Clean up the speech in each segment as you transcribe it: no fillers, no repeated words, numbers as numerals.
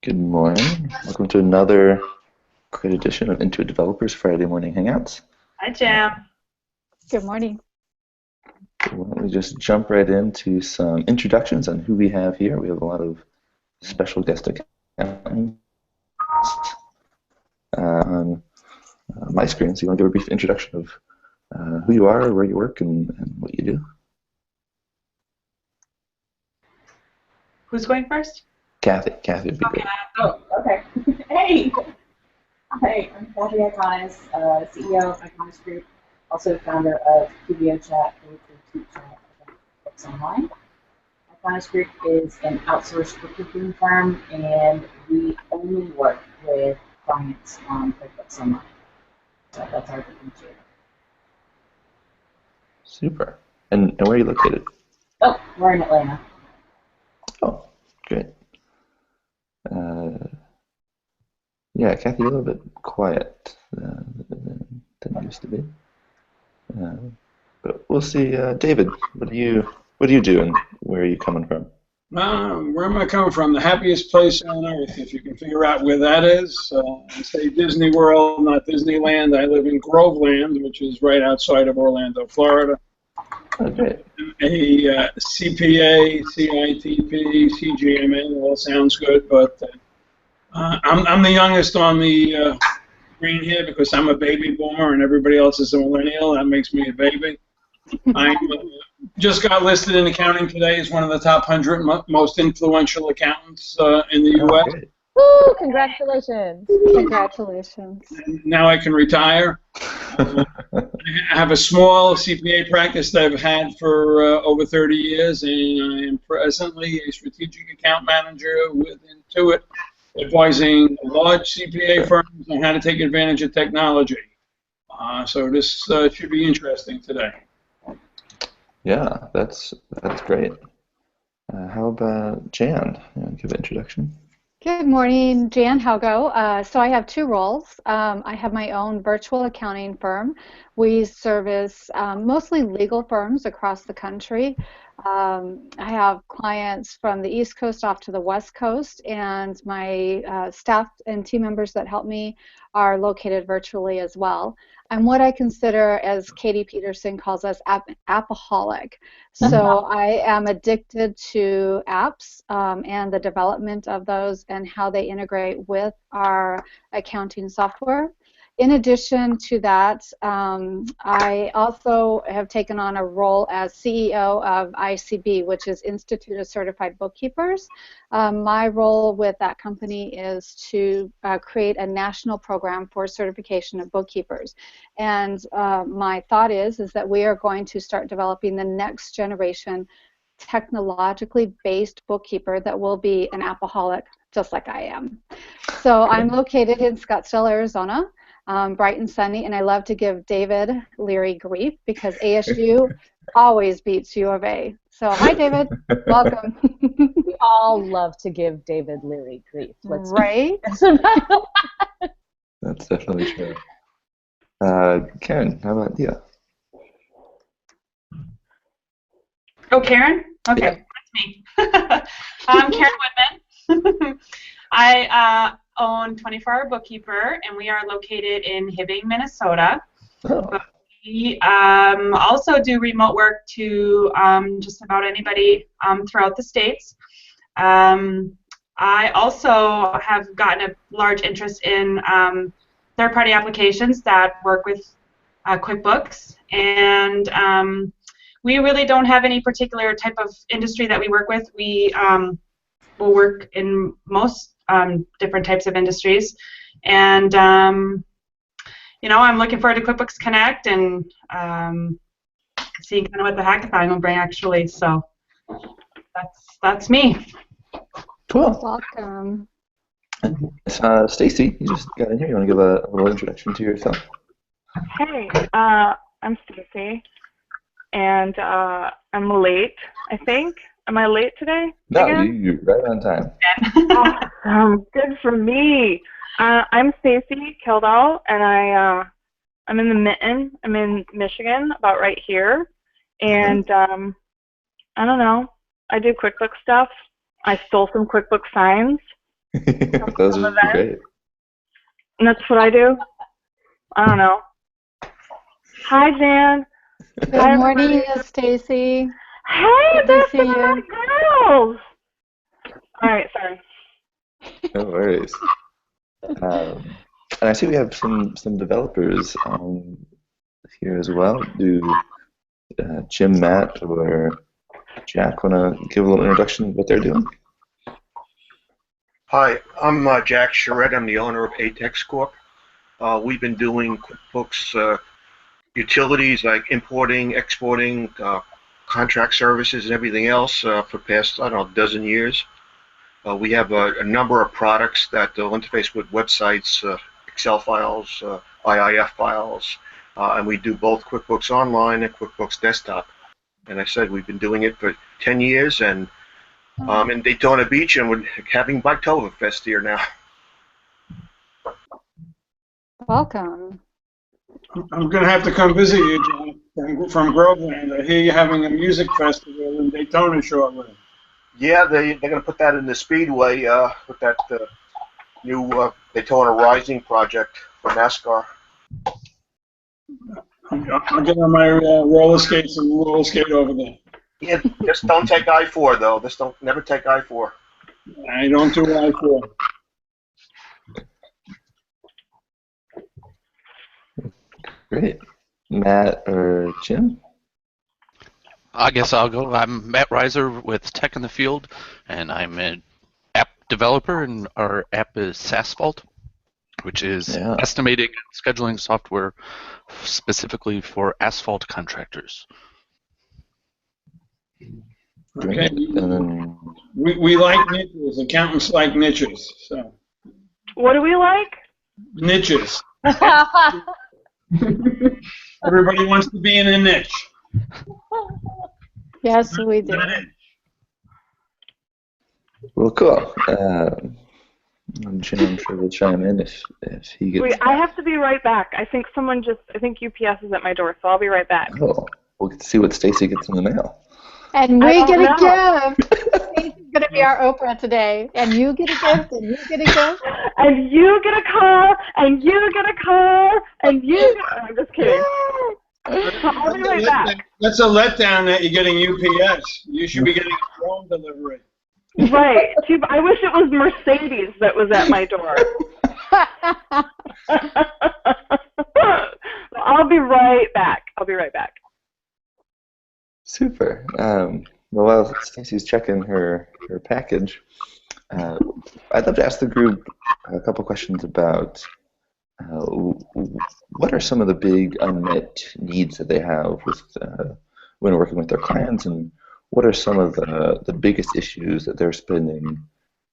Good morning. Welcome to another great edition of Intuit Developers Friday Morning Hangouts. Hi, Jam. Good morning. Why don't we just jump right into some introductions on who we have here. We have a lot of special guest accountants on my screen, so you want to give a brief introduction of who you are, where you work, and what you do? Who's going first? Kathy would be great. Oh, okay. Hey! Hi, I'm Kathy Iconis, CEO of Iconis Group, also founder of QBO Chat, a weekly tweet chat about books online. Iconis Group is an outsourced bookkeeping firm, and we only work with clients on QuickBooks Online. So that's our differentiator. Super. And where are you located? Oh, we're in Atlanta. Oh, great. Yeah, Kathy, you're a little bit quiet than you used to be. But we'll see. David, what do you do, and where are you coming from? Where am I coming from? The happiest place on earth, if you can figure out where that is. I say Disney World, not Disneyland. I live in Groveland, which is right outside of Orlando, Florida. Okay. A CPA, CITP, CGMA, all sounds good, but I'm the youngest on the green here because I'm a baby boomer and everybody else is a millennial. That makes me a baby. I just got listed in accounting today as one of the top 100 most influential accountants in the U.S. Great. Woo! Congratulations. Congratulations. And now I can retire. I have a small CPA practice that I've had for over 30 years, and I am presently a strategic account manager with Intuit, advising large CPA firms on how to take advantage of technology. So this should be interesting today. Yeah, that's great. How about Jan? You want to give an introduction? Good morning, Jan Haugo. So I have two roles. I have my own virtual accounting firm. We service mostly legal firms across the country. I have clients from the East Coast off to the West Coast, and my staff and team members that help me are located virtually as well. I'm what I consider, as Katie Peterson calls us, appaholic. So I am addicted to apps and the development of those and how they integrate with our accounting software. In addition to that, I also have taken on a role as CEO of ICB, which is Institute of Certified Bookkeepers. My role with that company is to create a national program for certification of bookkeepers. And my thought is that we are going to start developing the next generation technologically based bookkeeper that will be an appaholic just like I am. So I'm located in Scottsdale, Arizona. Bright and sunny, and I love to give David Leary grief because ASU always beats U of A. So hi, David. Welcome. We all love to give David Leary grief. Right? That's definitely true. Karen, how about you? Oh, Karen? Okay, that's me. I'm Karen Woodman. I own 24-Hour Bookkeeper, and we are located in Hibbing, Minnesota. Oh. But we also do remote work to just about anybody throughout the states. I also have gotten a large interest in third-party applications that work with QuickBooks, and we really don't have any particular type of industry that we work with. We will work in most different types of industries, and you know, I'm looking forward to QuickBooks Connect and seeing kind of what the hackathon will bring, actually. So that's me. Cool. Welcome. Stacy, you just got in here. You want to give a little introduction to yourself? Hey, I'm Stacy, and I'm late, I think. Am I late today? No, you're right on time. Awesome. Good for me. I'm Stacy Kildall, and I'm in the Mitten. I'm in Michigan, about right here. And I don't know. I do QuickBooks stuff. I stole some QuickBooks signs. Those Some are event. great. And that's what I do. I don't know. Hi, Jan. Good Hi, morning, everybody. Stacy. Hey, Good to there's see some of my you. girls. All right, sorry. No worries. And I see we have some developers here as well. Do Jim, Matt, or Jack want to give a little introduction of what they're doing? Hi, I'm Jack Charette. I'm the owner of Atex Corp. We've been doing QuickBooks utilities like importing, exporting, contract services, and everything else for the past, I don't know, dozen years. We have a number of products that will interface with websites, Excel files, IIF files, and we do both QuickBooks Online and QuickBooks Desktop. And I said we've been doing it for 10 years, and in Daytona Beach, and we're having Biketoberfest here now. Welcome. I'm going to have to come visit you, John, from Groveland. I hear you're having a music festival in Daytona shortly. Yeah, they're going to put that in the Speedway with that new Daytona Rising project for NASCAR. I'll get on my roller skates and roller skate over there. Yeah, just don't take I-4 though. Never take I-4. I don't do I-4. Great. Matt or Jim? I guess I'll go. I'm Matt Reiser with Tech in the Field, and I'm an app developer, and our app is SASPHALT, which is Yeah. estimating and scheduling software specifically for asphalt contractors. Okay. And then We like niches. Accountants like niches. So What do we like? niches. Everybody wants to be in a niche. Yes, we do. well, cool. Jim, I'm sure will chime in if he gets. Wait, I have to be right back. I think UPS is at my door, so I'll be right back. Oh, we'll get to see what Stacy gets in the mail. And I we don't get a know. gift. Stacey's going to be our Oprah today. And you get a gift, and you get a gift. And you get a car, and you get a car, and you get... I'm just kidding. I'll be right back. That's a letdown that you're getting UPS. You should be getting a drone delivery. Right. I wish it was Mercedes that was at my door. I'll be right back. Super. Well, while Stacy's checking her package, I'd love to ask the group a couple questions about what are some of the big unmet needs that they have with when working with their clients, and what are some of the biggest issues that they're spending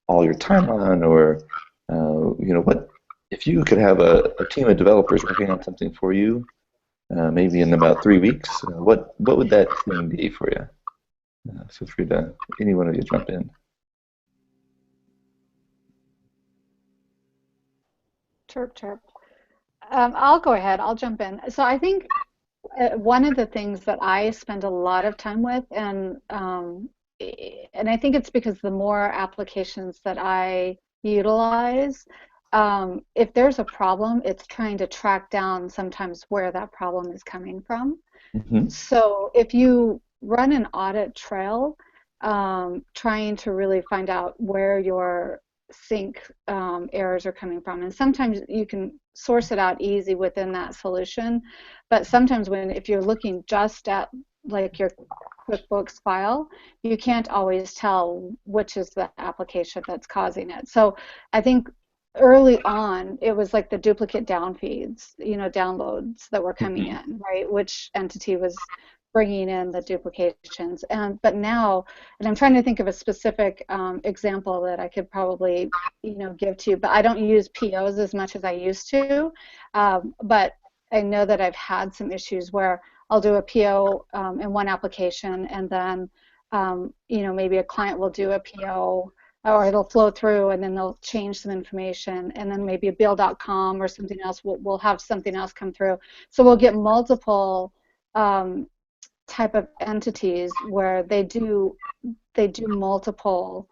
all your time on, or what if you could have a team of developers working on something for you, maybe in about 3 weeks, what would that thing be for you? Feel free to any one of you jump in. Chirp, chirp. I'll go ahead. I'll jump in. So I think one of the things that I spend a lot of time with, and I think it's because the more applications that I utilize, if there's a problem, it's trying to track down sometimes where that problem is coming from. Mm-hmm. So if you run an audit trail, trying to really find out where your sync errors are coming from, and sometimes you can source it out easy within that solution, but sometimes if you're looking just at like your QuickBooks file, you can't always tell which is the application that's causing it. So I think early on it was like the duplicate down feeds, downloads that were coming in, right? Which entity was bringing in the duplications, but now, and I'm trying to think of a specific example that I could probably give to you, but I don't use POs as much as I used to, but I know that I've had some issues where I'll do a PO in one application, and then maybe a client will do a PO, or it'll flow through, and then they'll change some information, and then maybe a bill.com or something else will have something else come through. So we'll get multiple type of entities where they do multiple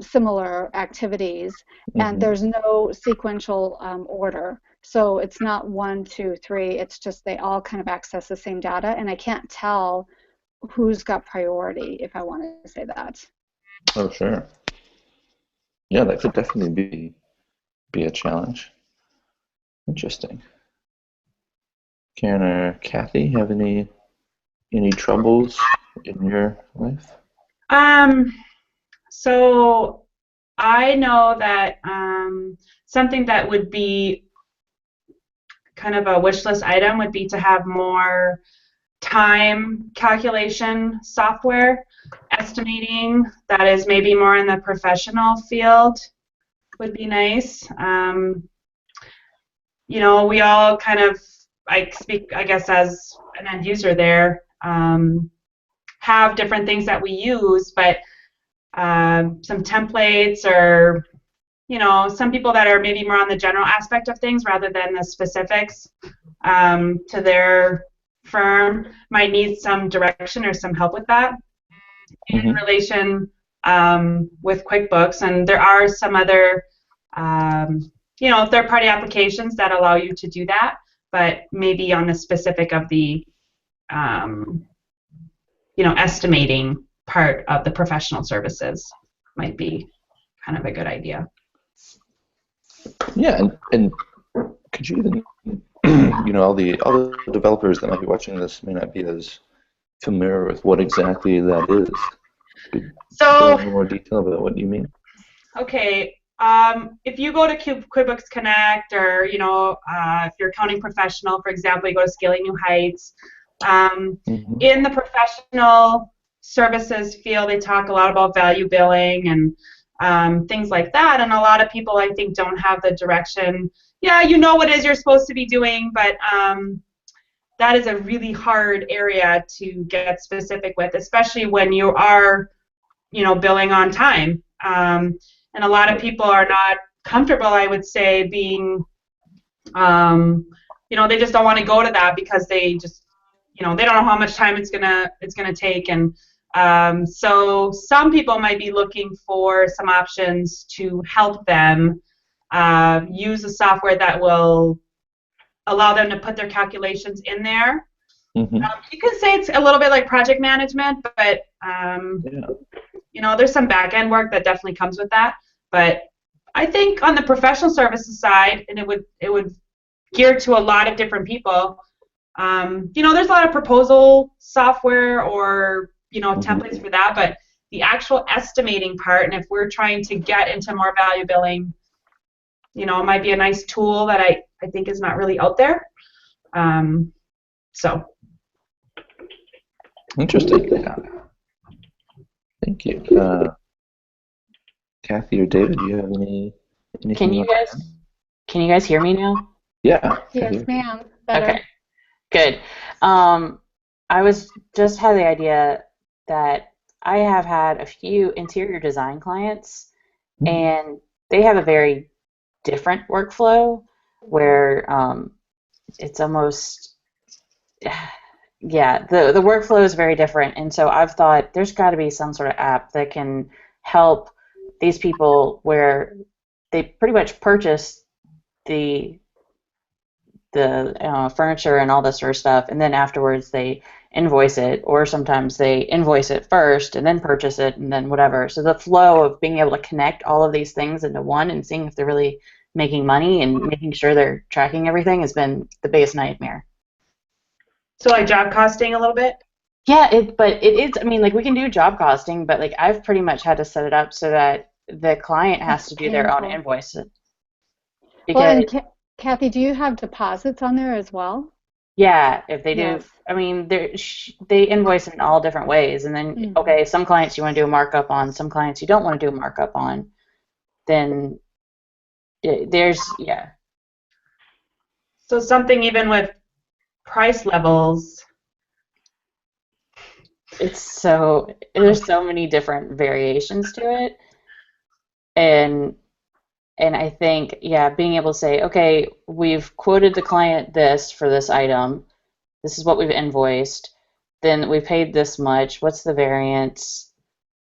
similar activities, and there's no sequential order. So it's not 1, 2, 3. It's just they all kind of access the same data, and I can't tell who's got priority, if I want to say that. Oh, sure. Yeah, that could definitely be a challenge. Interesting. Karen or Kathy, have any troubles in your life? So I know that something that would be kind of a wish list item would be to have more time calculation software, estimating that is maybe more in the professional field would be nice. You know, we all kind of, I speak, I guess, as an end user there, have different things that we use, but some templates or, you know, some people that are maybe more on the general aspect of things rather than the specifics to their firm might need some direction or some help with that in relation with QuickBooks. And there are some other, you know, third-party applications that allow you to do that, but maybe on the specific of the, you know, estimating part of the professional services might be kind of a good idea. Yeah, and could you even, you know, all the developers that might be watching this may not be as familiar with what exactly that is. Could you go into more detail about what you mean? Okay, if you go to QuickBooks Connect, or, you know, if you're accounting professional, for example, you go to Scaling New Heights. In the professional services field, they talk a lot about value billing and things like that, and a lot of people, I think, don't have the direction. Yeah, you know what it is you're supposed to be doing, but that is a really hard area to get specific with, especially when you are, you know, billing on time. And a lot of people are not comfortable, I would say, being, you know, they just don't want to go to that because they just, you know, they don't know how much time it's gonna take, and so some people might be looking for some options to help them use a software that will allow them to put their calculations in there. You can say it's a little bit like project management, but you know, there's some back-end work that definitely comes with that. But I think on the professional services side, and it would gear to a lot of different people. You know, there's a lot of proposal software or, you know, templates for that, but the actual estimating part, and if we're trying to get into more value billing, you know, it might be a nice tool that I think is not really out there. So. Interesting. Yeah. Thank you. Kathy or David, do you have anything? Can you guys hear me now? Yeah. Yes, ma'am. Better. Okay. Good. I just had the idea that I have had a few interior design clients, and they have a very different workflow where it's almost, yeah, the workflow is very different. And so I've thought there's got to be some sort of app that can help these people where they pretty much purchase the furniture and all this sort of stuff, and then afterwards they invoice it, or sometimes they invoice it first and then purchase it and then whatever. So the flow of being able to connect all of these things into one and seeing if they're really making money and making sure they're tracking everything has been the biggest nightmare. So like job costing a little bit? Yeah, but it is, I mean, like we can do job costing, but like I've pretty much had to set it up so that the client has to do their own invoice. Well, and Kathy, do you have deposits on there as well? Yeah, if they do, I mean, they invoice in all different ways, and then okay, some clients you want to do a markup on, some clients you don't want to do a markup on. Then there's So something even with price levels. There's so many different variations to it, and I think, yeah, being able to say, okay, we've quoted the client this for this item, this is what we've invoiced, then we paid this much, what's the variance,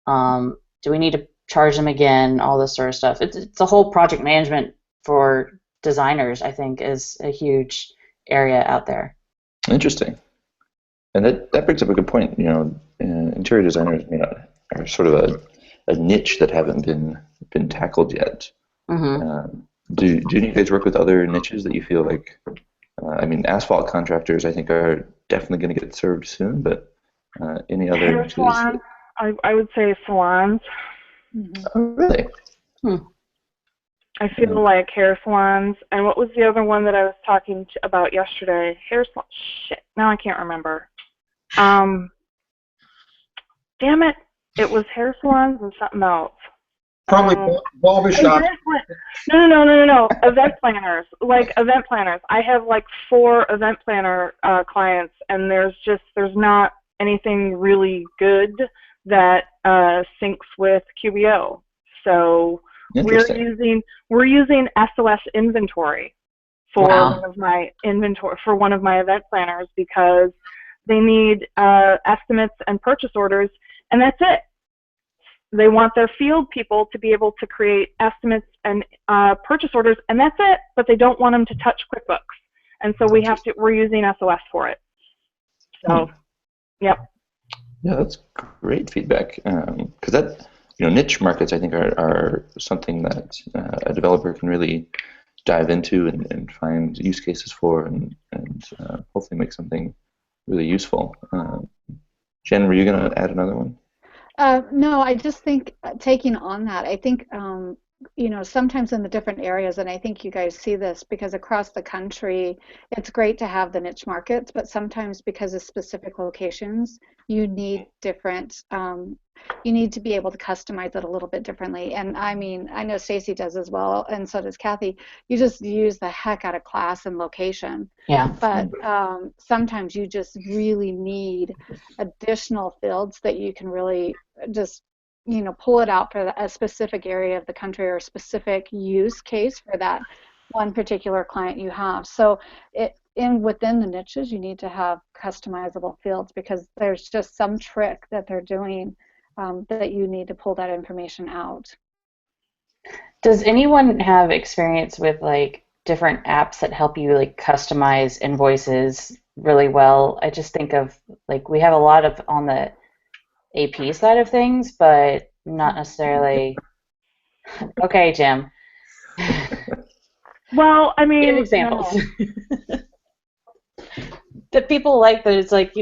do we need to charge them again, all this sort of stuff. It's a whole project management for designers, I think, is a huge area out there. Interesting. And that brings up a good point. Interior designers, are sort of a niche that haven't been tackled yet. Mm-hmm. Do you guys work with other niches that you feel like? Asphalt contractors, I think, are definitely going to get served soon. But any other Hair niches? salons. I would say salons. Oh, really? I feel like hair salons. And what was the other one that I was talking about yesterday? Hair salon. Shit. Now I can't remember. Damn it. It was hair salons and something else. Probably barbershop. No. Event planners. Like event planners. I have like 4 event planner clients, and there's not anything really good that syncs with QBO. So we're using SOS inventory for one of my event planners because they need estimates and purchase orders, and that's it. They want their field people to be able to create estimates and purchase orders, and that's it. But they don't want them to touch QuickBooks, and so we're using SOS for it. So, yep. Yeah, that's great feedback. Because that, niche markets, I think, are something that a developer can really dive into and find use cases for, and hopefully make something really useful. Jen, were you going to add another one? No, I just think taking on that, I think, sometimes in the different areas, and I think you guys see this because across the country, it's great to have the niche markets, but sometimes because of specific locations, you need different, you need to be able to customize it a little bit differently. And I know Stacy does as well, and so does Kathy. You just use the heck out of class and location. Yeah. But sometimes you just really need additional fields that you can really just pull it out for a specific area of the country or a specific use case for that one particular client you have. So within the niches, you need to have customizable fields because there's just some trick that they're doing that you need to pull that information out. Does anyone have experience with like different apps that help you like customize invoices really well? I just think of like we have a lot of on the AP side of things, but not necessarily. Okay, Jim. Well, give examples. That people like that it's like,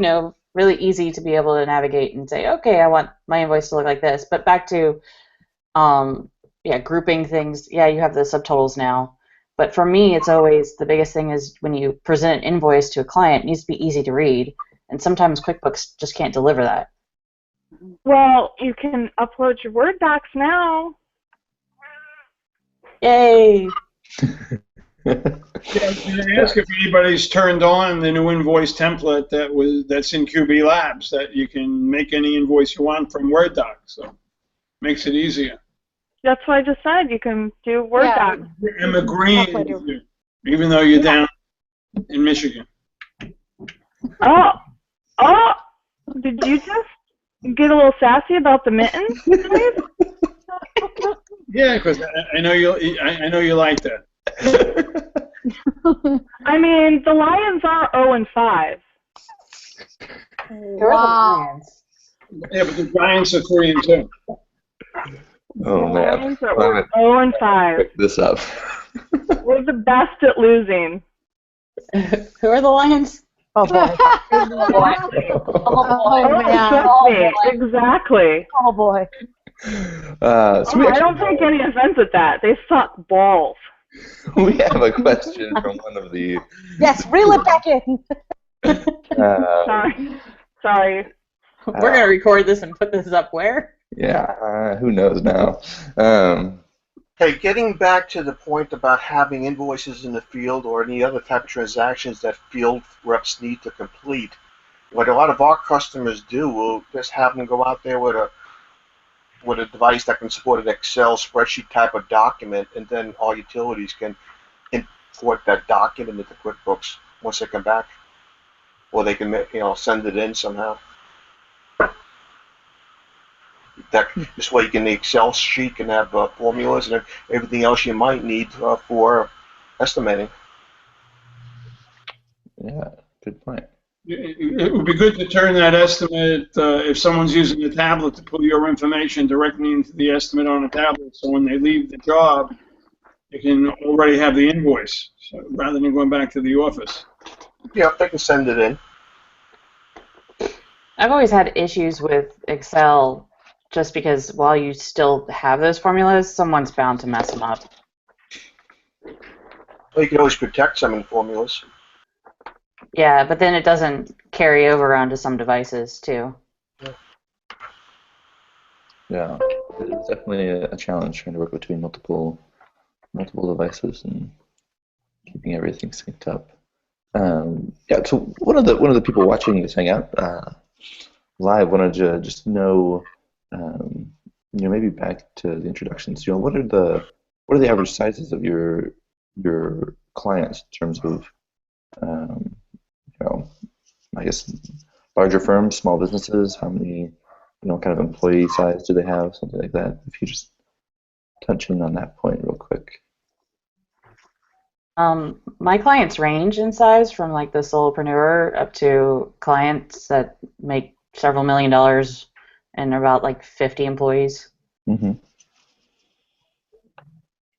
really easy to be able to navigate and say, okay, I want my invoice to look like this. But back to, grouping things. Yeah, you have the subtotals now. But for me, it's always the biggest thing is when you present an invoice to a client, it needs to be easy to read. And sometimes QuickBooks just can't deliver that. Well, you can upload your Word docs now. Yay! Can I ask if anybody's turned on the new invoice template that's in QB Labs that you can make any invoice you want from Word docs? So makes it easier. That's what I just said. You can do Word docs. I'm agreeing with you, even though you're down in Michigan. Oh! Did you just get a little sassy about the mittens? Yeah, because I know you like that. The Lions are 0-5. Who are the Lions? Yeah, but the Giants are 3-2. Oh man! Lions are 0-5. Pick this up. We're the best at losing. Who are the Lions? Oh boy. Oh boy. Exactly. Oh boy. I don't take any offense at that. They suck balls. We have a question from one of the. Yes, reel it back in. Sorry. We're gonna record this and put this up where? Yeah, who knows now? Hey, getting back to the point about having invoices in the field or any other type of transactions that field reps need to complete, what a lot of our customers do will just have them go out there with a device that can support an Excel spreadsheet type of document, and then all utilities can import that document into QuickBooks once they come back, or they can send it in somehow. That this way, you can the Excel sheet can have formulas and everything else you might need for estimating. Yeah, good point. It would be good to turn that estimate, if someone's using a tablet, to put your information directly into the estimate on a tablet, so when they leave the job, they can already have the invoice, so, rather than going back to the office. Yeah, they can send it in. I've always had issues with Excel just because while you still have those formulas, someone's bound to mess them up. Well, you can always protect some in formulas. Yeah, but then it doesn't carry over onto some devices too. Yeah, it's definitely a challenge trying to work between multiple devices and keeping everything synced up. Yeah, so one of the people watching this Hangout live wanted to just know, maybe back to the introductions. What are the average sizes of your clients in terms of, I guess larger firms, small businesses? How many, kind of employee size do they have? Something like that. If you just touch in on that point real quick. My clients range in size from like the solopreneur up to clients that make several $1 million and are about like 50 employees. Mm-hmm.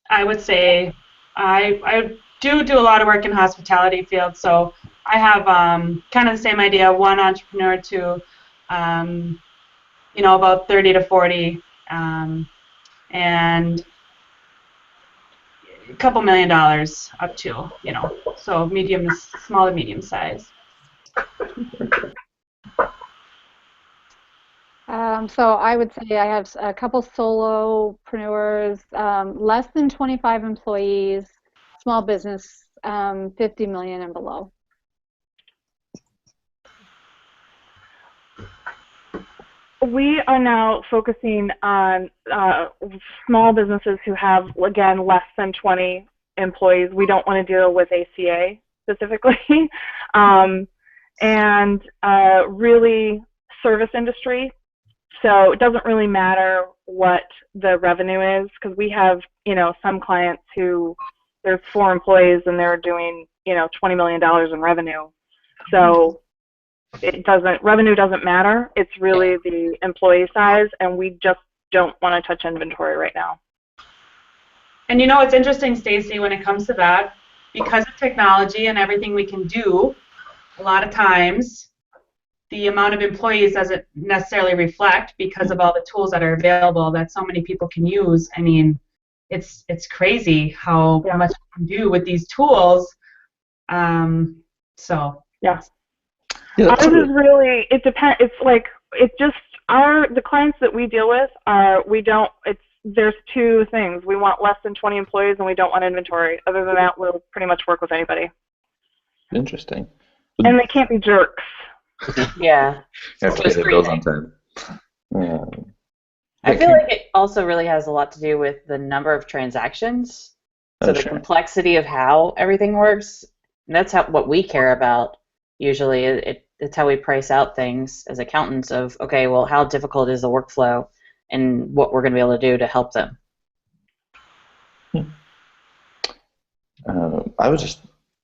I would say I do a lot of work in hospitality field, so I have kind of the same idea, one entrepreneur to about 30 to 40, and a couple $1 million up to, so small to medium size. So I would say I have a couple solopreneurs, less than 25 employees, small business, 50 million and below. We are now focusing on small businesses who have, again, less than 20 employees. We don't want to deal with ACA specifically. And really service industry. So it doesn't really matter what the revenue is, because we have, some clients who there's 4 employees and they're doing, $20 million in revenue. So revenue doesn't matter. It's really the employee size, and we just don't want to touch inventory right now. And it's interesting, Stacy, when it comes to that, because of technology and everything we can do, a lot of times the amount of employees doesn't necessarily reflect because of all the tools that are available that so many people can use. I mean, it's crazy how much we can do with these tools. Yeah. Ours is really, it depends. It's like, the clients that we deal with there's 2 things. We want less than 20 employees and we don't want inventory. Other than that, we'll pretty much work with anybody. Interesting. And they can't be jerks. Yeah. You have to pay their bills on time. I feel like it also really has a lot to do with the number of transactions. So the complexity of how everything works. And that's what we care about usually. It's how we price out things as accountants of, okay, well, how difficult is the workflow and what we're going to be able to do to help them. I was just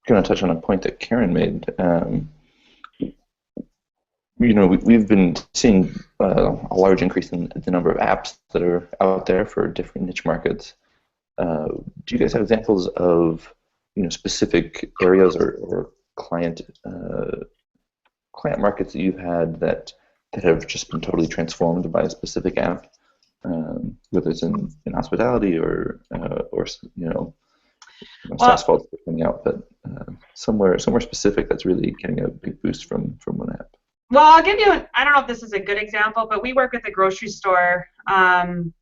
going to touch on a point that Karen made. We've been seeing a large increase in the number of apps that are out there for different niche markets. Do you guys have examples of specific areas or client markets that you've had that have just been totally transformed by a specific app, whether it's in hospitality or SaaSvault coming out, but somewhere specific that's really getting a big boost from one app? Well, I'll give you, I don't know if this is a good example, but we work with a grocery store, and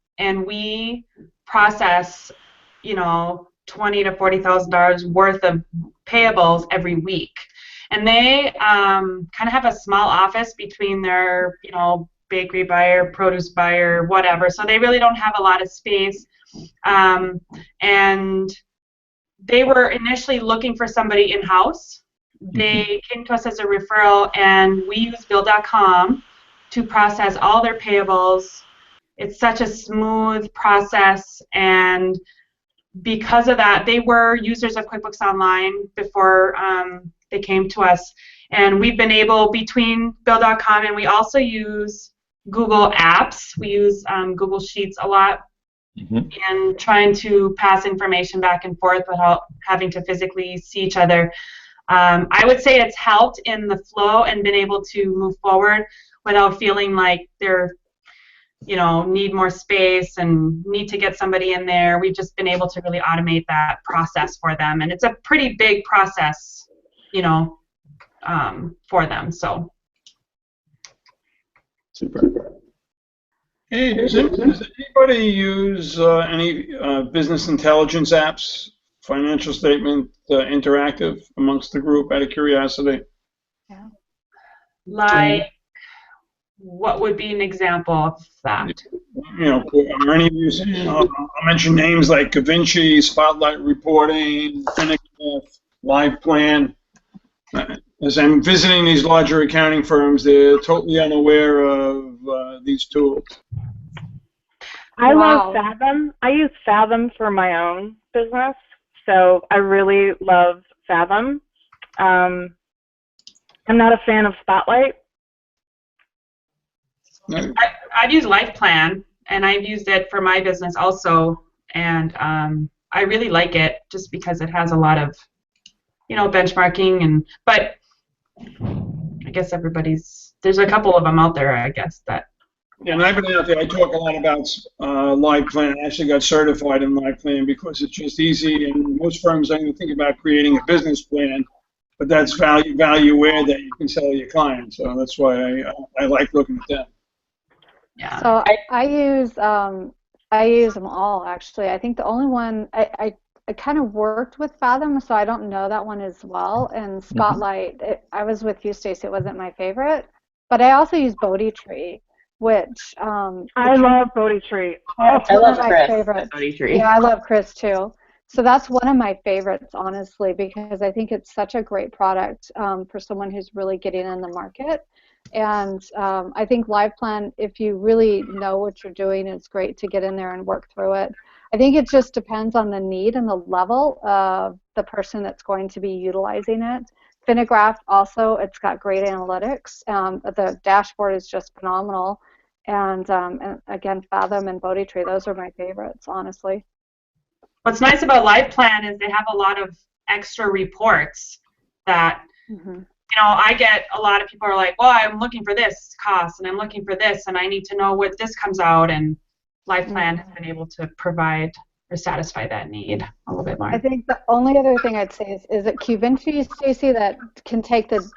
we process, $20,000 to $40,000 worth of payables every week. And they kind of have a small office between their, bakery buyer, produce buyer, whatever. So they really don't have a lot of space. And they were initially looking for somebody in-house. They came to us as a referral, and we use Bill.com to process all their payables. it's such a smooth process, and because of that, they were users of QuickBooks Online before they came to us, and we've been able, between Bill.com, and we also use Google Apps. We use Google Sheets a lot, and trying to pass information back and forth without having to physically see each other. I would say it's helped in the flow and been able to move forward without feeling like they're, need more space and need to get somebody in there. We've just been able to really automate that process for them, and it's a pretty big process, for them. So. Super. Hey, does anybody use any business intelligence apps, financial statement, interactive amongst the group, out of curiosity? Yeah. Like, what would be an example of that? Are any of you, I'll mention names like DaVinci, Spotlight Reporting, Finnegraph, LivePlan. As I'm visiting these larger accounting firms, they're totally unaware of these tools. I love Fathom. I use Fathom for my own business, so I really love Fathom. I'm not a fan of Spotlight. I've used LifePlan, and I've used it for my business also, and I really like it just because it has a lot of, benchmarking, but I guess there's a couple of them out there, I guess, that. Yeah, and I've been out there. I talk a lot about LivePlan. I actually got certified in LivePlan because it's just easy, and most firms don't even think about creating a business plan, but that's value add that you can sell to your clients. So that's why I like looking at them. Yeah. So I use them all, actually. I think the only one I kind of worked with Fathom, so I don't know that one as well. And Spotlight, I was with you, Stacey. It wasn't my favorite, but I also use Bodhi Tree, which I love Bodhi Tree. I love Chris. Favorites. Bodhi Tree. Yeah, I love Chris too. So that's one of my favorites, honestly, because I think it's such a great product for someone who's really getting in the market. And I think LivePlan, if you really know what you're doing, it's great to get in there and work through it. I think it just depends on the need and the level of the person that's going to be utilizing it. Finnegraph also, it's got great analytics. The dashboard is just phenomenal. And again, Fathom and Bodhi Tree, those are my favorites, honestly. What's nice about LifePlan is they have a lot of extra reports that, I get a lot of people are like, well, I'm looking for this cost, and I'm looking for this, and I need to know what this comes out, and LifePlan has been able to provide or satisfy that need a little bit more. I think the only other thing I'd say is it QVinci, Stacey, that can take the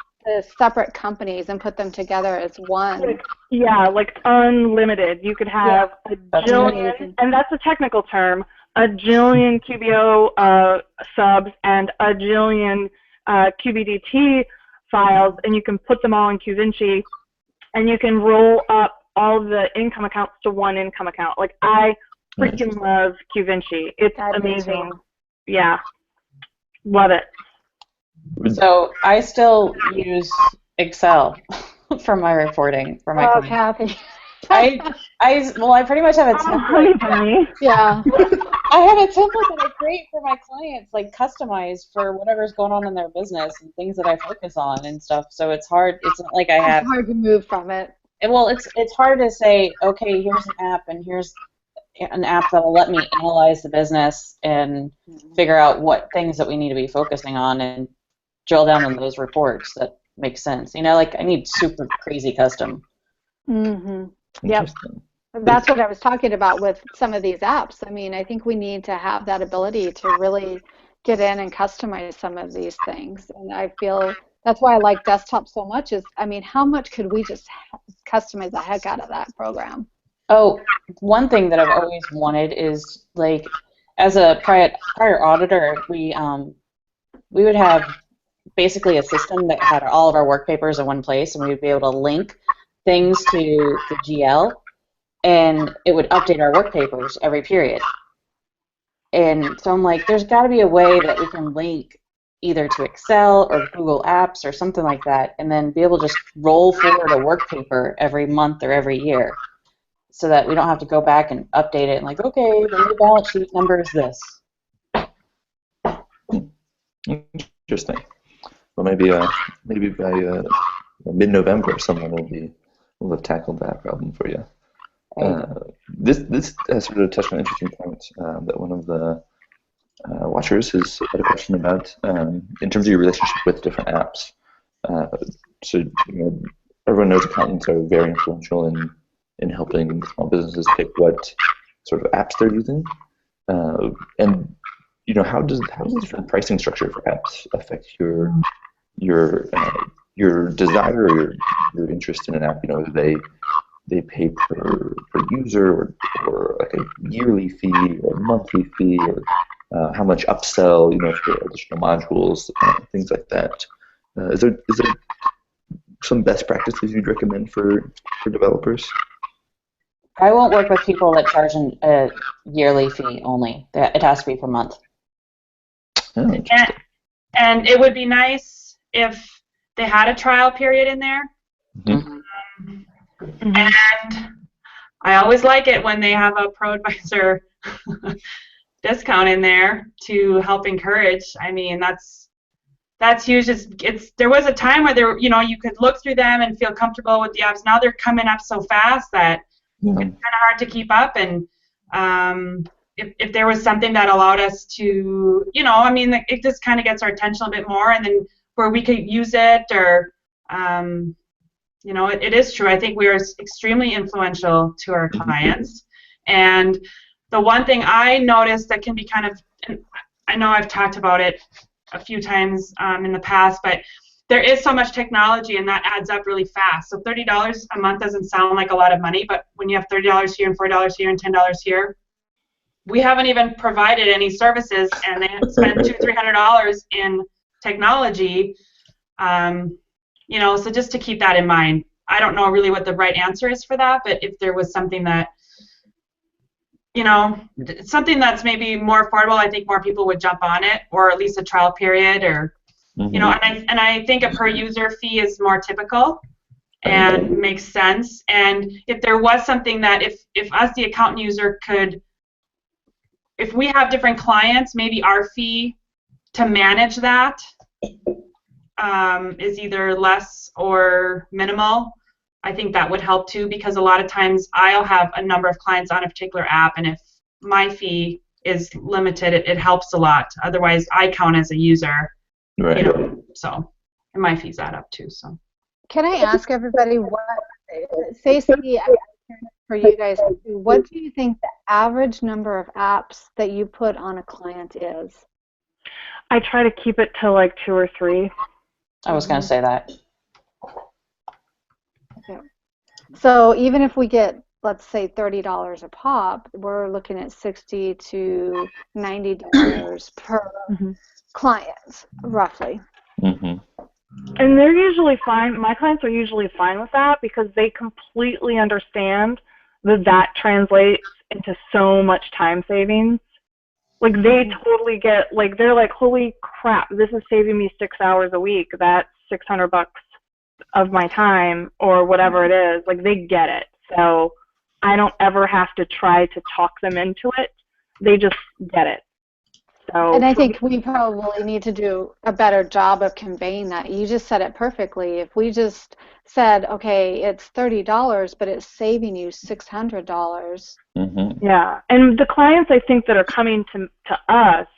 separate companies and put them together as one. Yeah, like unlimited. You could have a jillion, and that's a technical term, a jillion QBO subs and a jillion QBDT files, and you can put them all in QVinci, and you can roll up all the income accounts to one income account. Like, I freaking love QVinci. It's amazing. Yeah, love it. So I still use Excel for my reporting for my clients. Kathy. I pretty much have a template. Yeah. I have a template that I create for my clients, like customized for whatever's going on in their business and things that I focus on and stuff. So it's hard. It's not like I have. It's hard to move from it. Well, it's hard to say, okay, here's an app, and here's an app that will let me analyze the business and figure out what things that we need to be focusing on and drill down on those reports that make sense. Like I need super crazy custom. Yep. That's what I was talking about with some of these apps. I mean, I think we need to have that ability to really get in and customize some of these things. And I feel that's why I like desktop so much is, I mean, how much could we just customize the heck out of that program? Oh, one thing that I've always wanted is, like, as a prior auditor, we would have basically a system that had all of our work papers in one place, and we would be able to link things to the GL, and it would update our work papers every period. And so I'm like, there's got to be a way that we can link either to Excel or Google Apps or something like that, and then be able to just roll forward a work paper every month or every year. so that we don't have to go back and update it and like, okay, the new balance sheet number is this. Interesting. Well, maybe by mid-November, someone will have tackled that problem for you. This has sort of touched on an interesting point that one of the watchers has had a question about in terms of your relationship with different apps. So everyone knows accountants are very influential in helping small businesses pick what sort of apps they're using, and how does the different pricing structure for apps affect your desire or your interest in an app? Whether they pay per user or like a yearly fee or monthly fee, or how much upsell, for additional modules, things like that. Is there some best practices you'd recommend for developers? I won't work with people that charge a yearly fee only. It has to be per month. Oh, interesting. And it would be nice if they had a trial period in there. Mm-hmm. And I always like it when they have a pro advisor discount in there to help encourage. I mean, that's huge. There was a time where you could look through them and feel comfortable with the apps. Now they're coming up so fast that it's kind of hard to keep up. And if there was something that allowed us to, it just kind of gets our attention a bit more, and then where we could use it, or it is true. I think we are extremely influential to our clients. And the one thing I noticed that can be kind of, I know I've talked about it a few times in the past, but there is so much technology, and that adds up really fast. So $30 a month doesn't sound like a lot of money, but when you have $30 here and $4 here and $10 here, we haven't even provided any services, and they spend $200-300 in technology. So just to keep that in mind. I don't know really what the right answer is for that, but if there was something that, something that's maybe more affordable, I think more people would jump on it, or at least a trial period, or, and I think a per user fee is more typical and makes sense. And if there was something that if us, the accountant user, if we have different clients, maybe our fee to manage that is either less or minimal. I think that would help too, because a lot of times I'll have a number of clients on a particular app, and if my fee is limited, it helps a lot. Otherwise, I count as a user, right. So, and my fees add up too. So, can I ask everybody Stacey, for you guys, what do you think the average number of apps that you put on a client is? I try to keep it to like 2 or 3. I was going to say that. Okay. So even if we get, let's say, $30 a pop, we're looking at $60 to $90 per client, roughly. Mm-hmm. And they're usually fine. My clients are usually fine with that, because they completely understand that translates into so much time savings. Like, they totally get, like, they're like, holy crap, this is saving me 6 hours a week. That's $600 of my time, or whatever it is. Like, they get it. So I don't ever have to try to talk them into it. They just get it. So, and I think we probably need to do a better job of conveying that. You just said it perfectly. If we just said, okay, it's $30, but it's saving you $600. Mm-hmm. Yeah, and the clients, I think, that are coming to us,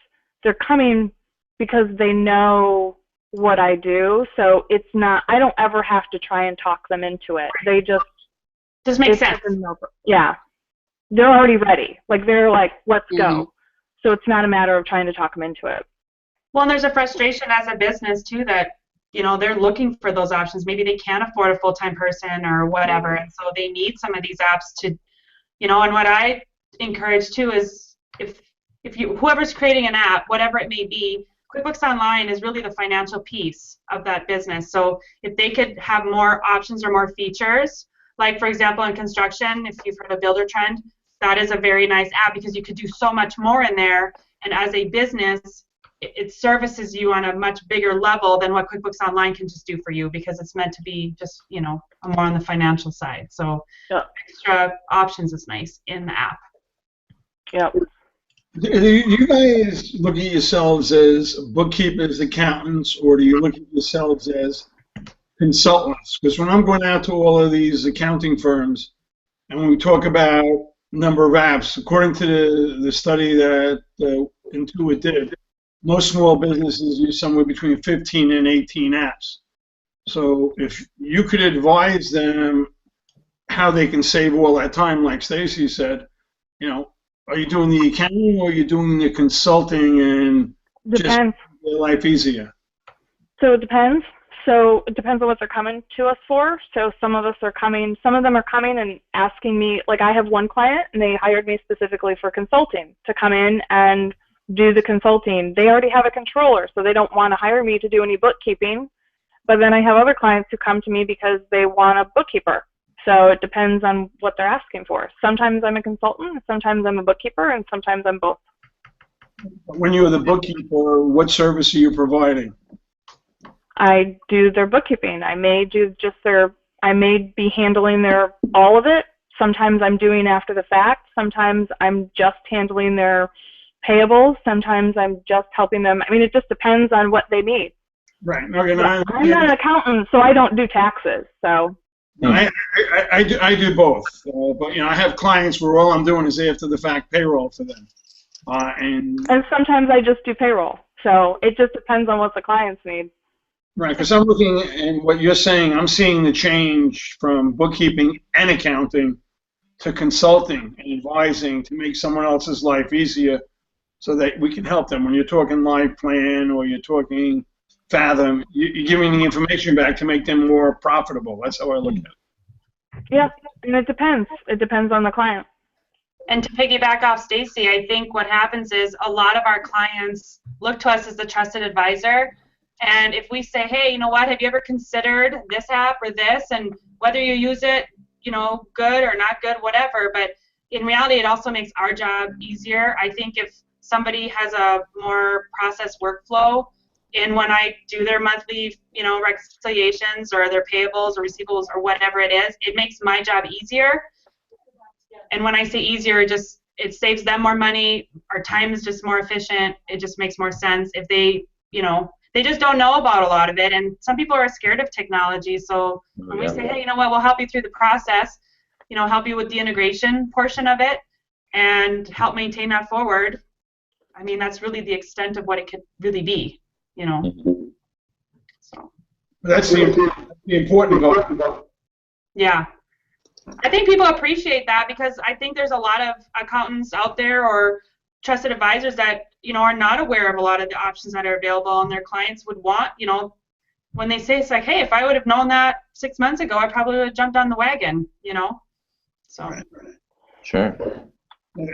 they're coming because they know what I do. So it's not, I don't ever have to try and talk them into it. They just makes sense. Yeah, they're already ready. Like, they're like, let's go. So it's not a matter of trying to talk them into it. Well, and there's a frustration as a business too that, they're looking for those options. Maybe they can't afford a full-time person or whatever, and so they need some of these apps to, and what I encourage too is if whoever's creating an app, whatever it may be, QuickBooks Online is really the financial piece of that business. So if they could have more options or more features, like for example in construction, if you've heard of Builder Trend, that is a very nice app because you could do so much more in there. And as a business, it services you on a much bigger level than what QuickBooks Online can just do for you, because it's meant to be just, you know, more on the financial side. So extra options is nice in the app. Yep. Do you guys look at yourselves as bookkeepers, accountants, or do you look at yourselves as consultants? Because when I'm going out to all of these accounting firms, and when we talk about number of apps, according to the study that Intuit did, most small businesses use somewhere between 15 and 18 apps. So if you could advise them how they can save all that time, like Stacy said, you know, are you doing the accounting or are you doing the consulting and just make their life easier? So it depends. So it depends on what they're coming to us for. So some of them are coming and asking me, like I have one client and they hired me specifically for consulting to come in and do the consulting. They already have a controller, so they don't want to hire me to do any bookkeeping. But then I have other clients who come to me because they want a bookkeeper. So it depends on what they're asking for. Sometimes I'm a consultant, sometimes I'm a bookkeeper, and sometimes I'm both. When you're the bookkeeper, what service are you providing? I do their bookkeeping. I may be handling all of it. Sometimes I'm doing after the fact. Sometimes I'm just handling their payables. Sometimes I'm just helping them. I mean, it just depends on what they need. Right. Okay, I'm not an accountant, so I don't do taxes. So. I do both, but you know, I have clients where all I'm doing is after the fact payroll for them, and sometimes I just do payroll. So it just depends on what the clients need. Right, because I'm looking at what you're saying. I'm seeing the change from bookkeeping and accounting to consulting and advising to make someone else's life easier, so that we can help them. When you're talking Live Plan or you're talking Fathom, you're giving the information back to make them more profitable. That's how I look at it. Yeah, and it depends. It depends on the client. And to piggyback off Stacy, I think what happens is a lot of our clients look to us as the trusted advisor. And if we say, hey, you know what, have you ever considered this app or this? And whether you use it, you know, good or not good, whatever. But in reality, it also makes our job easier. I think if somebody has a more processed workflow, and when I do their monthly, you know, reconciliations or their payables or receivables or whatever it is, it makes my job easier. And when I say easier, it saves them more money. Our time is just more efficient. It just makes more sense. If they, you know, they just don't know about a lot of it. And some people are scared of technology. So when we say, hey, you know what, we'll help you through the process, you know, help you with the integration portion of it and help maintain that forward. I mean, that's really the extent of what it could really be. You know, so that's the important part. Yeah, I think people appreciate that, because I think there's a lot of accountants out there or trusted advisors that, you know, are not aware of a lot of the options that are available, and their clients would want, you know, when they say, it's like, hey, if I would have known that 6 months ago, I probably would have jumped on the wagon, you know. So. Sure.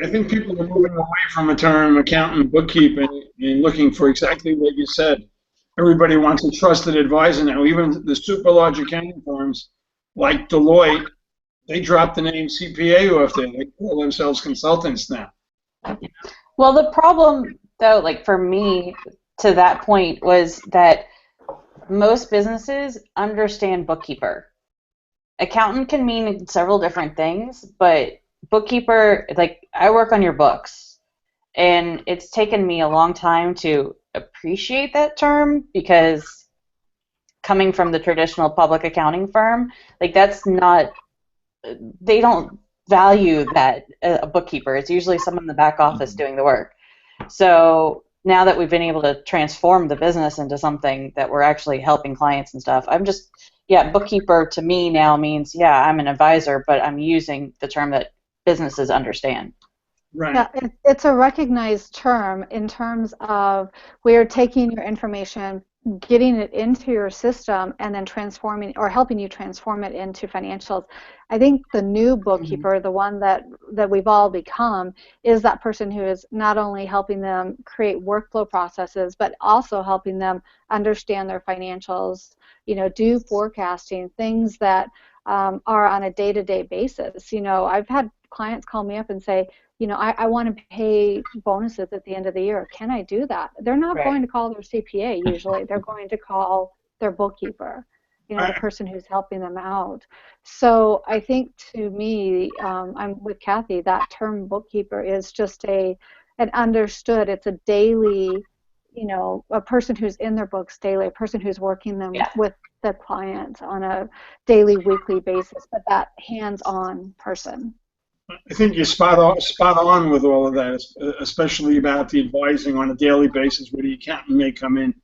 I think people are moving away from the term accountant bookkeeping and looking for exactly what you said. Everybody wants a trusted advisor now. Even the super large accounting firms like Deloitte, they dropped the name CPA off there. They call themselves consultants now. Well, the problem, though, like for me, to that point, was that most businesses understand bookkeeper. Accountant can mean several different things, but bookkeeper, like I work on your books, and it's taken me a long time to appreciate that term, because coming from the traditional public accounting firm, like that's not, they don't value that a bookkeeper. It's usually someone in the back office doing the work. So now that we've been able to transform the business into something that we're actually helping clients and stuff, I'm just, yeah, bookkeeper to me now means, yeah, I'm an advisor, but I'm using the term that businesses understand. Right. Yeah, it's a recognized term in terms of we're taking your information, getting it into your system, and then transforming or helping you transform it into financials. I think the new bookkeeper, the one that we've all become, is that person who is not only helping them create workflow processes, but also helping them understand their financials, you know, do forecasting, things that are on a day-to-day basis. You know, I've had clients call me up and say, I want to pay bonuses at the end of the year. Can I do that? They're not Right. going to call their CPA usually. They're going to call their bookkeeper, the person who's helping them out. So I think to me, I'm with Kathy, that term bookkeeper is just an understood, it's a daily, a person who's in their books daily, a person who's working them with the client on a daily, weekly basis, but that hands-on person. I think you're spot on with all of that, especially about the advising on a daily basis where the accountant may come in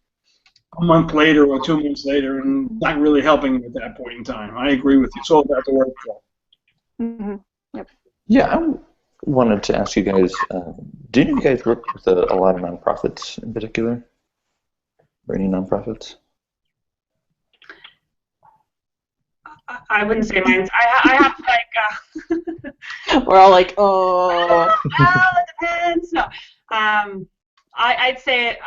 a month later or 2 months later and not really helping them at that point in time. I agree with you. It's all about the workflow. Mm-hmm. Yep. Yeah, I wanted to ask you guys, do you guys work with a lot of nonprofits in particular? Or any nonprofits? I wouldn't say mine. I have like. We're all like, oh. Well, it depends. No. I'd say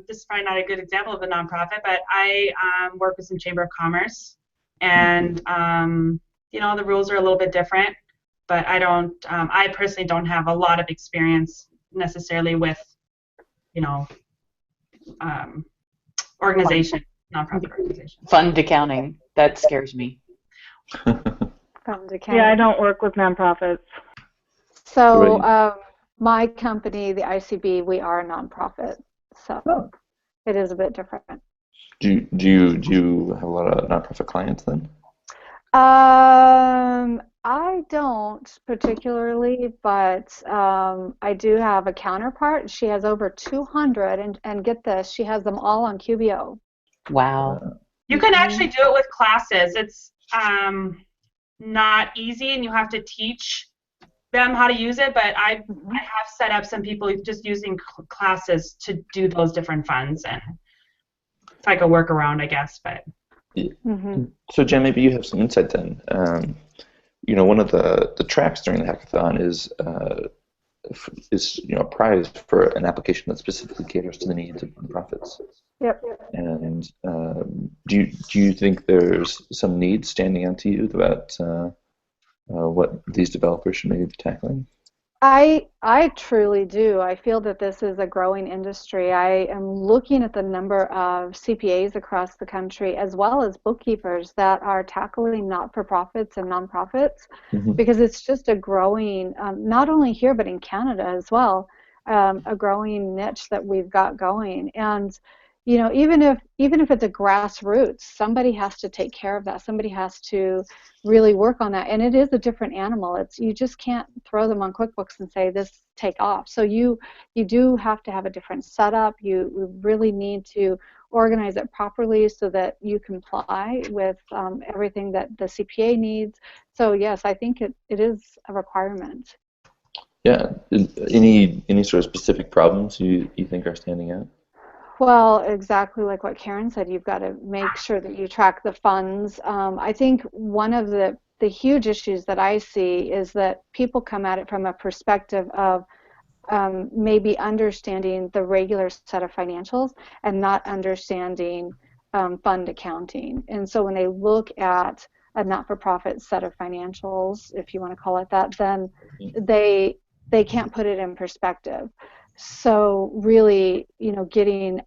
this is probably not a good example of a nonprofit, but I work with some Chamber of Commerce, and the rules are a little bit different. But I don't. I personally don't have a lot of experience necessarily with, organization, nonprofit organization. Fund accounting. That scares me. Yeah, I don't work with nonprofits. So my company, the ICB, we are a nonprofit, so it is a bit different. Do you have a lot of nonprofit clients then? I don't particularly, but I do have a counterpart. She has over 200, and get this, she has them all on QBO. Wow. You can actually do it with classes. It's not easy, and you have to teach them how to use it, but I have set up some people just using classes to do those different funds, and it's like a workaround, I guess. But So Jen, maybe you have some insight then. One of the tracks during the hackathon is a prize for an application that specifically caters to the needs of nonprofits. Yep. And do you think there's some needs standing out to you about what these developers should maybe be tackling? I truly do. I feel that this is a growing industry. I am looking at the number of CPAs across the country as well as bookkeepers that are tackling not-for-profits and nonprofits, because it's just a growing, not only here but in Canada as well, a growing niche that we've got going. And even if it's a grassroots, somebody has to take care of that. Somebody has to really work on that, and it is a different animal. You just can't throw them on QuickBooks and say this take off. So you do have to have a different setup. You really need to organize it properly so that you comply with everything that the CPA needs. So yes, I think it is a requirement. Yeah. Any sort of specific problems you think are standing out? Well, exactly like what Karen said, you've got to make sure that you track the funds. I think one of the huge issues that I see is that people come at it from a perspective of maybe understanding the regular set of financials and not understanding fund accounting. And so when they look at a not-for-profit set of financials, if you want to call it that, then they can't put it in perspective. So really, getting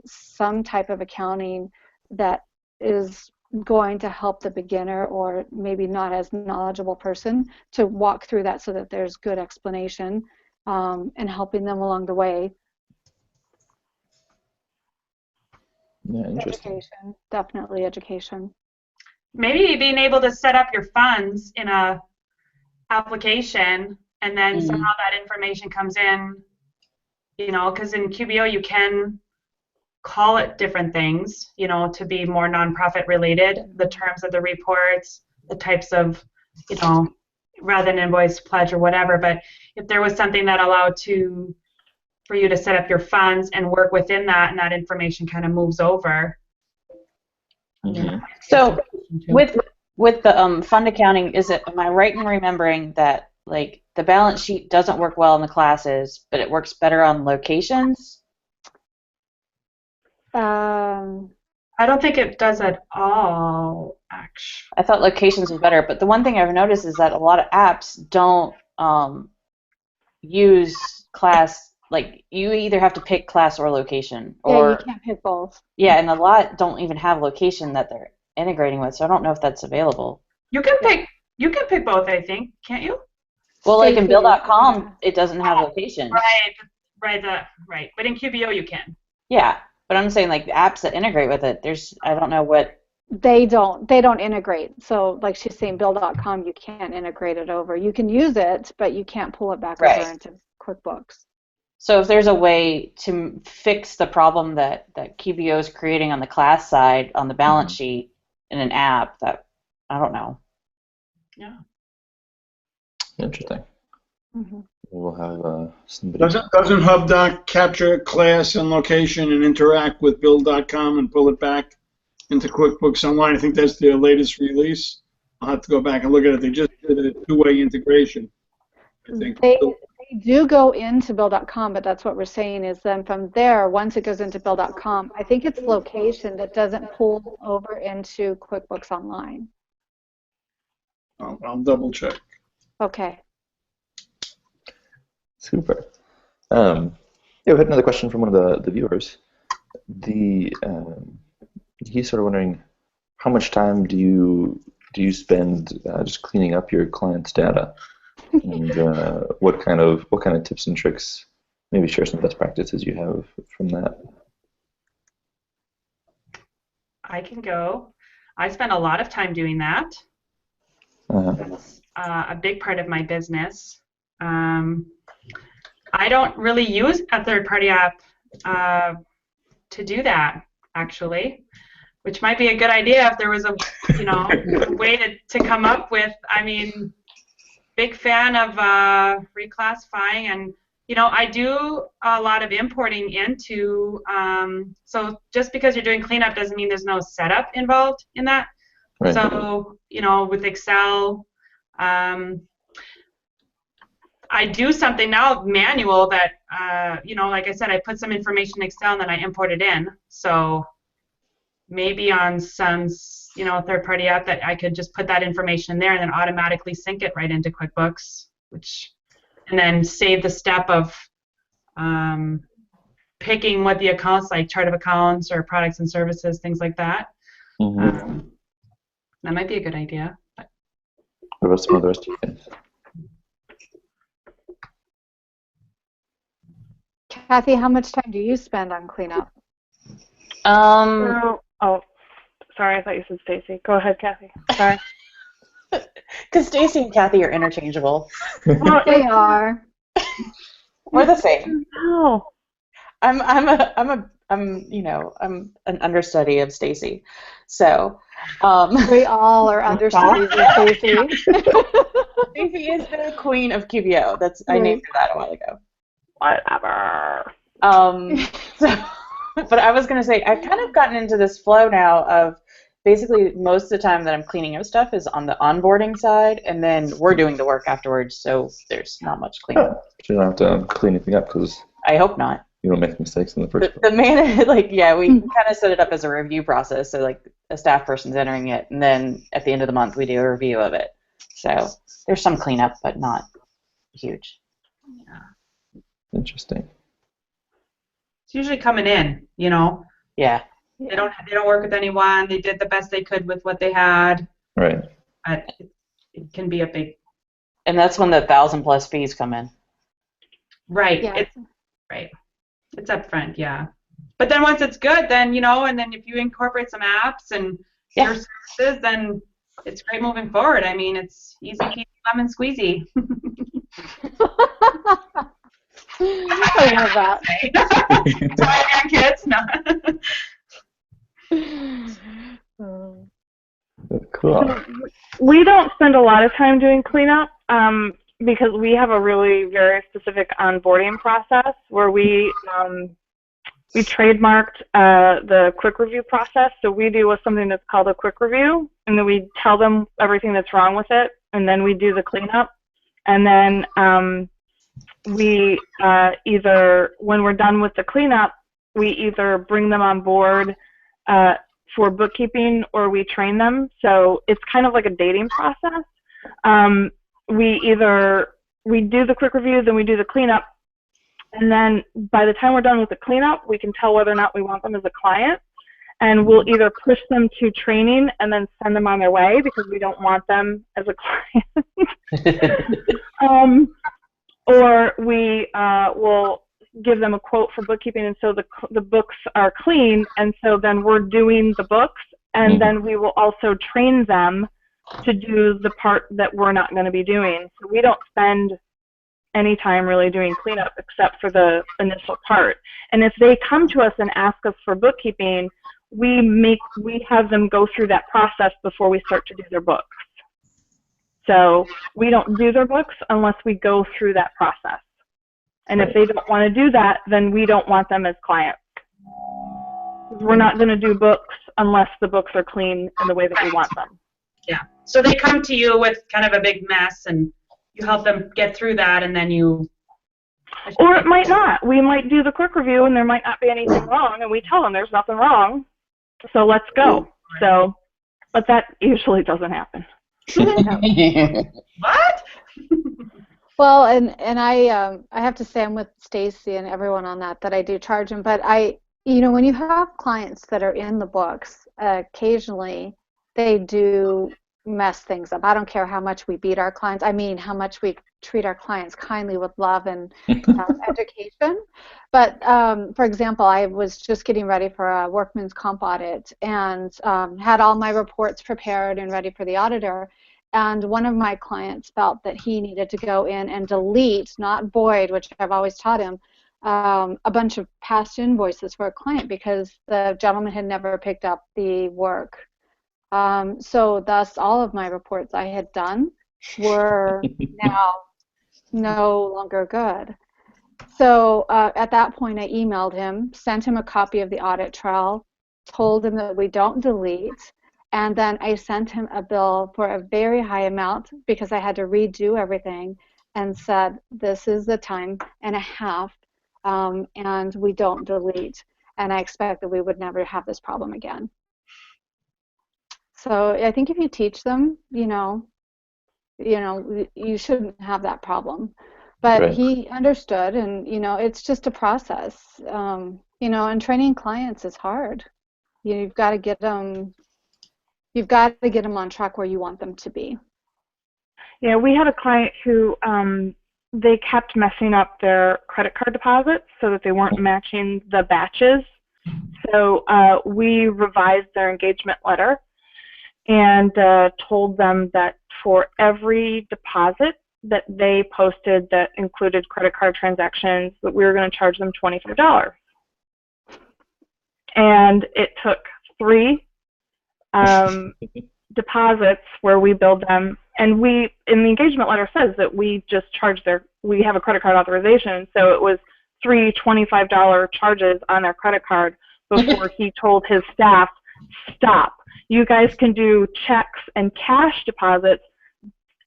some type of accounting that is going to help the beginner or maybe not as knowledgeable person to walk through that so that there's good explanation and helping them along the way. Yeah, interesting. Education, definitely education. maybe being able to set up your funds in a application, and then somehow that information comes in, because in QBO you can call it different things, to be more nonprofit related, the terms of the reports, the types of, rather than invoice, pledge, or whatever. But if there was something that allowed for you to set up your funds and work within that, and that information kind of moves over. So with the fund accounting, am I right in remembering that like the balance sheet doesn't work well in the classes, but it works better on locations? I don't think it does at all, actually. I thought locations was better, but the one thing I've noticed is that a lot of apps don't use class, like you either have to pick class or location, Yeah, or you can't pick both. yeah, and a lot don't even have location that they're integrating with, so I don't know if that's available. You can pick both, I think, can't you? Well, like in Stacy, Bill.com, yeah. it doesn't have location. Right. But in QBO you can. Yeah, but I'm saying like the apps that integrate with it, I don't know what. They don't integrate. So like she's saying, Bill.com, you can't integrate it over. You can use it, but you can't pull it back over into QuickBooks. So if there's a way to fix the problem that QBO is creating on the class side on the balance sheet in an app, that I don't know. Yeah. Interesting. We'll have somebody. Doesn't HubDoc capture class and location and interact with Bill.com and pull it back into QuickBooks Online? I think that's their latest release. I'll have to go back and look at it. They just did a two-way integration, I think. They do go into Bill.com, but that's what we're saying is then from there, once it goes into Bill.com, I think it's location that doesn't pull over into QuickBooks Online. I'll double check. Okay. Super. Yeah, we had another question from one of the viewers. He's sort of wondering, how much time do you spend just cleaning up your clients' data, and what kind of tips and tricks? Maybe share some best practices you have from that. I can go. I spend a lot of time doing that. That's a big part of my business. I don't really use a third-party app to do that, actually, which might be a good idea if there was a way to come up with. I mean, big fan of reclassifying, and I do a lot of importing into. So just because you're doing cleanup doesn't mean there's no setup involved in that. Right. So with Excel. I do something now manual that, like I said, I put some information in Excel and then I import it in. So maybe on some, third-party app that I could just put that information there and then automatically sync it right into QuickBooks, and then save the step of picking what the accounts, like chart of accounts or products and services, things like that. That might be a good idea. What about some of the rest of you guys? Kathy, how much time do you spend on cleanup? Sorry, I thought you said Stacy. Go ahead, Kathy. Sorry. Because Stacy and Kathy are interchangeable. Well, they are. We're the same. No. I'm an understudy of Stacy. So we all are understudies of Stacy. Stacy is the queen of QBO. I named her that a while ago. Whatever. But I was gonna say I've kind of gotten into this flow now of basically most of the time that I'm cleaning up stuff is on the onboarding side, and then we're doing the work afterwards. So there's not much cleanup. You don't have to clean anything up because I hope not. You don't make mistakes in the first place. The main, we kind of set it up as a review process. So like a staff person's entering it, and then at the end of the month we do a review of it. So there's some cleanup, but not huge. Yeah. Interesting. It's usually coming in, Yeah. They don't work with anyone. They did the best they could with what they had. Right. But it can be a big. And that's when the 1,000+ fees come in. Right. Yeah. It's up front, yeah. But then once it's good, then and then if you incorporate some apps and your services, then it's great moving forward. I mean, it's easy peasy lemon squeezy. I love that. My kids, no. Cool. We don't spend a lot of time doing cleanup because we have a really very specific onboarding process where we trademarked the quick review process. So we do something that's called a quick review, and then we tell them everything that's wrong with it, and then we do the cleanup. And then we either, when we're done with the cleanup, we either bring them on board for bookkeeping or we train them. So it's kind of like a dating process. We either we do the quick review, then we do the cleanup, and then by the time we're done with the cleanup, we can tell whether or not we want them as a client, and we'll either push them to training and then send them on their way because we don't want them as a client, or we will give them a quote for bookkeeping, and so the books are clean, and so then we're doing the books, and then we will also train them to do the part that we're not going to be doing. So we don't spend any time really doing cleanup except for the initial part. And if they come to us and ask us for bookkeeping, we have them go through that process before we start to do their books. So we don't do their books unless we go through that process. And if they don't want to do that, then we don't want them as clients. We're not going to do books unless the books are clean in the way that we want them. Yeah. So they come to you with kind of a big mess, and you help them get through that, and then you... Or it might not. We might do the quick review, and there might not be anything wrong, and we tell them there's nothing wrong, so let's go. So, but that usually doesn't happen. What? Well, and I have to say I'm with Stacy and everyone on that I do charge them, but when you have clients that are in the books, occasionally they do mess things up. I don't care how much we beat our clients. I mean, how much we treat our clients kindly with love and education. But for example, I was just getting ready for a workman's comp audit and had all my reports prepared and ready for the auditor. And one of my clients felt that he needed to go in and delete, not void, which I've always taught him, a bunch of past invoices for a client because the gentleman had never picked up the work. So thus all of my reports I had done were now no longer good. So at that point I emailed him, sent him a copy of the audit trail, told him that we don't delete, and then I sent him a bill for a very high amount because I had to redo everything and said, this is the time and a half, and we don't delete. And I expect that we would never have this problem again. So I think if you teach them, you shouldn't have that problem. But Right. he understood, and it's just a process. And training clients is hard. You've got to get them on track where you want them to be. Yeah, we had a client who they kept messing up their credit card deposits so that they weren't matching the batches. So we revised their engagement letter and told them that for every deposit that they posted that included credit card transactions, that we were going to charge them $25. And it took 3 deposits where we billed them, and we, in the engagement letter, says that we just charge we have a credit card authorization, so it was 3 $25 charges on their credit card before he told his staff, stop. You guys can do checks and cash deposits.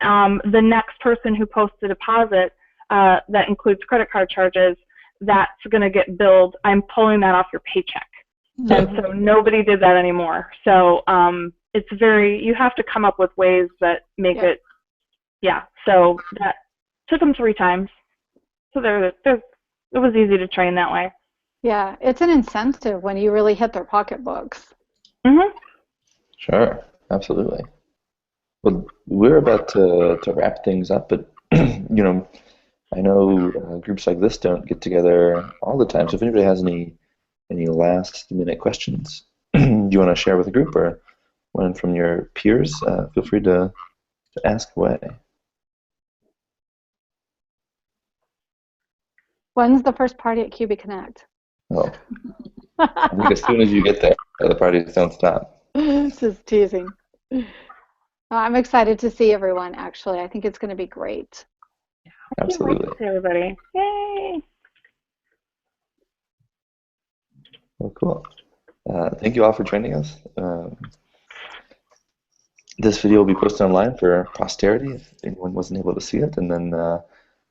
The next person who posts a deposit that includes credit card charges, that's going to get billed. I'm pulling that off your paycheck. And so nobody did that anymore. So it's you have to come up with ways that make it, so that took them 3 times. So it was easy to train that way. Yeah, it's an incentive when you really hit their pocketbooks. Mm-hmm. Sure, absolutely. Well, we're about to wrap things up, but I know groups like this don't get together all the time. So if anybody has any last-minute questions you want to share with the group or one from your peers, feel free to ask away. When's the first party at QB Connect? Oh, I think as soon as you get there, the parties don't stop. Just teasing. I'm excited to see everyone, actually. I think it's going to be great. Absolutely. Thanks, everybody. Yay! Well, cool. Thank you all for joining us. This video will be posted online for posterity if anyone wasn't able to see it, and then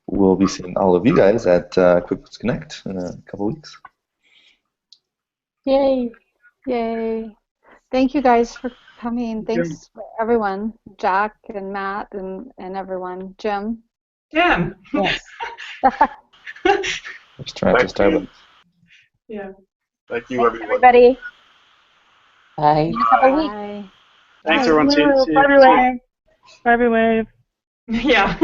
we'll be seeing all of you guys at QuickBooks Connect in a couple weeks. Yay! Yay! Thank you guys for coming. Thanks for everyone, Jack and Matt and everyone. Jim. Tim. Yes. Just trying to Starbucks. Yeah. Thank you, Thanks, everyone. everybody. Bye. You have a week. Bye. Thanks, Bye. everyone. See you. Bye, Wave. Bye, Wave. Yeah.